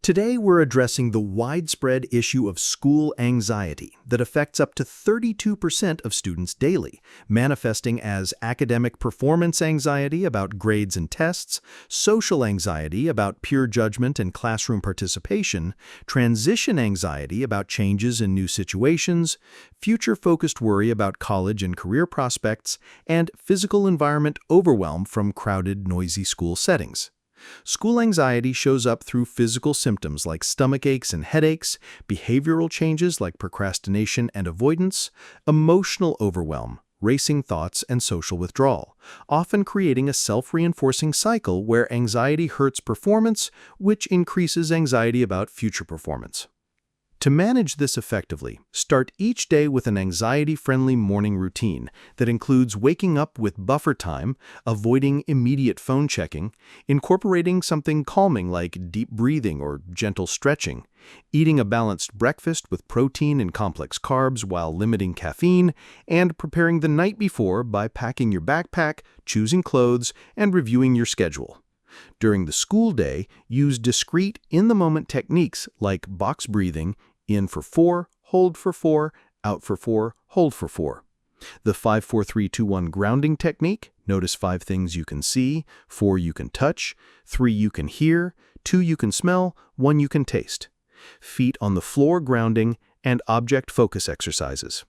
Today, we're addressing the widespread issue of school anxiety that affects up to 32% of students daily, manifesting as academic performance anxiety about grades and tests, social anxiety about peer judgment and classroom participation, transition anxiety about changes in new situations, future-focused worry about college and career prospects, and physical environment overwhelm from crowded, noisy school settings. School anxiety shows up through physical symptoms like stomach aches and headaches, behavioral changes like procrastination and avoidance, emotional overwhelm, racing thoughts, and social withdrawal, often creating a self-reinforcing cycle where anxiety hurts performance, which increases anxiety about future performance. To manage this effectively, start each day with an anxiety-friendly morning routine that includes waking up with buffer time, avoiding immediate phone checking, incorporating something calming like deep breathing or gentle stretching, eating a balanced breakfast with protein and complex carbs while limiting caffeine, and preparing the night before by packing your backpack, choosing clothes, and reviewing your schedule. During the school day, use discrete, in-the-moment techniques like box breathing, in for 4, hold for 4, out for 4, hold for 4. The 5-4-3-2-1 grounding technique, notice 5 things you can see, 4 you can touch, 3 you can hear, 2 you can smell, 1 you can taste. Feet on the floor grounding, and object focus exercises.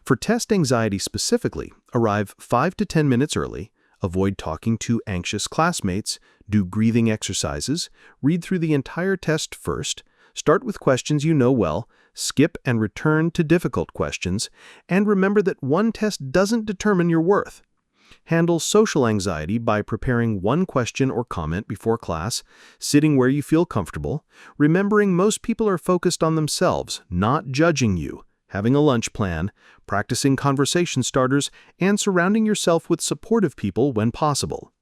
For test anxiety specifically, arrive 5 to 10 minutes early, avoid talking to anxious classmates, do breathing exercises, read through the entire test first, start with questions you know well, skip and return to difficult questions, and remember that one test doesn't determine your worth. Handle social anxiety by preparing one question or comment before class, sitting where you feel comfortable, remembering most people are focused on themselves, not judging you, having a lunch plan, practicing conversation starters, and surrounding yourself with supportive people when possible.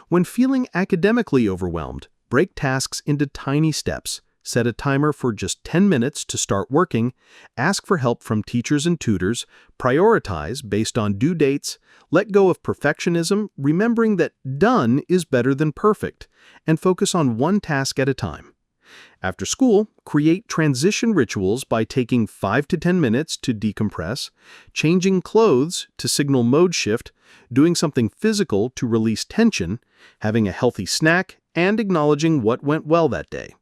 When feeling academically overwhelmed, break tasks into tiny steps. Set a timer for just 10 minutes to start working, ask for help from teachers and tutors, prioritize based on due dates, let go of perfectionism, remembering that done is better than perfect, and focus on one task at a time. After school, create transition rituals by taking 5 to 10 minutes to decompress, changing clothes to signal mode shift, doing something physical to release tension, having a healthy snack, and acknowledging what went well that day.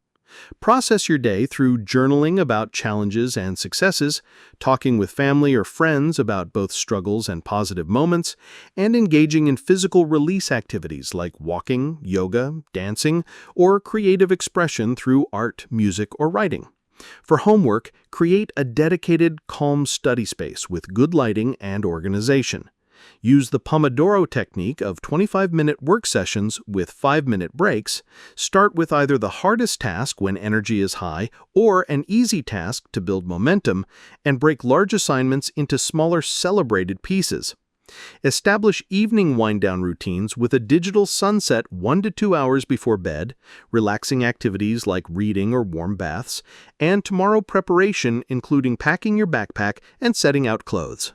Process your day through journaling about challenges and successes, talking with family or friends about both struggles and positive moments, and engaging in physical release activities like walking, yoga, dancing, or creative expression through art, music, or writing. For homework, create a dedicated, calm study space with good lighting and organization. Use the Pomodoro technique of 25-minute work sessions with 5-minute breaks. Start with either the hardest task when energy is high or an easy task to build momentum, and break large assignments into smaller celebrated pieces. Establish evening wind-down routines with a digital sunset 1 to 2 hours before bed, relaxing activities like reading or warm baths, and tomorrow preparation including packing your backpack and setting out clothes.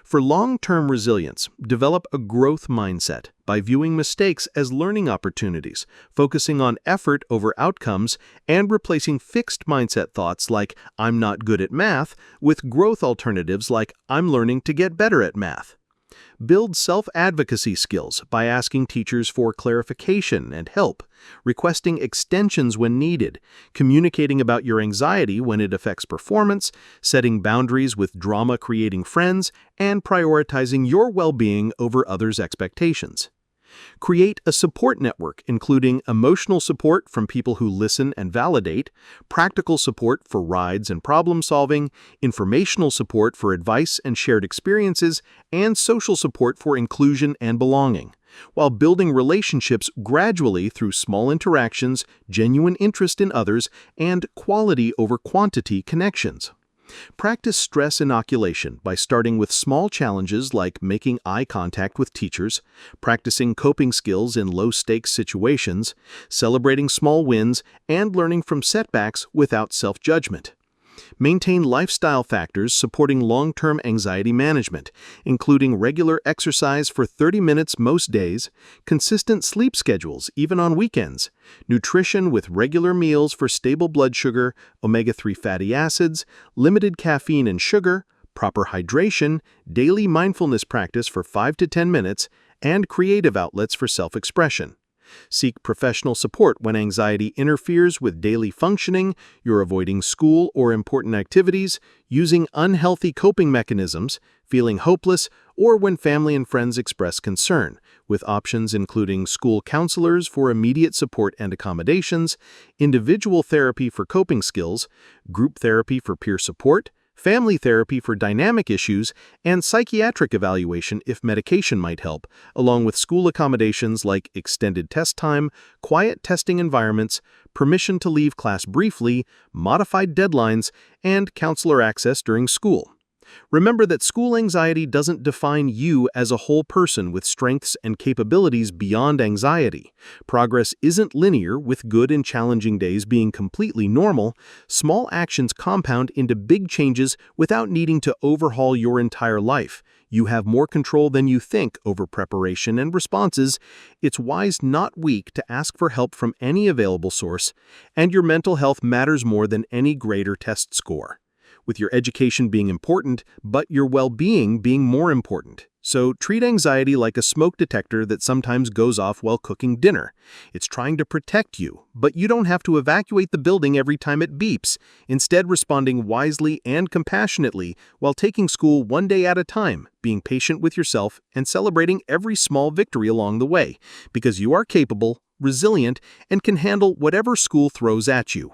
For long-term resilience, develop a growth mindset by viewing mistakes as learning opportunities, focusing on effort over outcomes, and replacing fixed mindset thoughts like "I'm not good at math" with growth alternatives like "I'm learning to get better at math." Build self-advocacy skills by asking teachers for clarification and help, requesting extensions when needed, communicating about your anxiety when it affects performance, setting boundaries with drama-creating friends, and prioritizing your well-being over others' expectations. Create a support network including emotional support from people who listen and validate, practical support for rides and problem solving, informational support for advice and shared experiences, and social support for inclusion and belonging, while building relationships gradually through small interactions, genuine interest in others, and quality over quantity connections. Practice stress inoculation by starting with small challenges like making eye contact with teachers, practicing coping skills in low-stakes situations, celebrating small wins, and learning from setbacks without self-judgment. Maintain lifestyle factors supporting long-term anxiety management, including regular exercise for 30 minutes most days, consistent sleep schedules even on weekends, nutrition with regular meals for stable blood sugar, omega-3 fatty acids, limited caffeine and sugar, proper hydration, daily mindfulness practice for 5 to 10 minutes, and creative outlets for self-expression. Seek professional support when anxiety interferes with daily functioning, you're avoiding school or important activities, using unhealthy coping mechanisms, feeling hopeless, or when family and friends express concern, with options including school counselors for immediate support and accommodations, individual therapy for coping skills, group therapy for peer support, family therapy for dynamic issues, and psychiatric evaluation if medication might help, along with school accommodations like extended test time, quiet testing environments, permission to leave class briefly, modified deadlines, and counselor access during school. Remember that school anxiety doesn't define you as a whole person with strengths and capabilities beyond anxiety. Progress isn't linear, with good and challenging days being completely normal. Small actions compound into big changes without needing to overhaul your entire life. You have more control than you think over preparation and responses. It's wise, not weak, to ask for help from any available source, and your mental health matters more than any grade or test score, with your education being important, but your well-being being more important. So treat anxiety like a smoke detector that sometimes goes off while cooking dinner. It's trying to protect you, but you don't have to evacuate the building every time it beeps, instead responding wisely and compassionately while taking school one day at a time, being patient with yourself, and celebrating every small victory along the way, because you are capable, resilient, and can handle whatever school throws at you.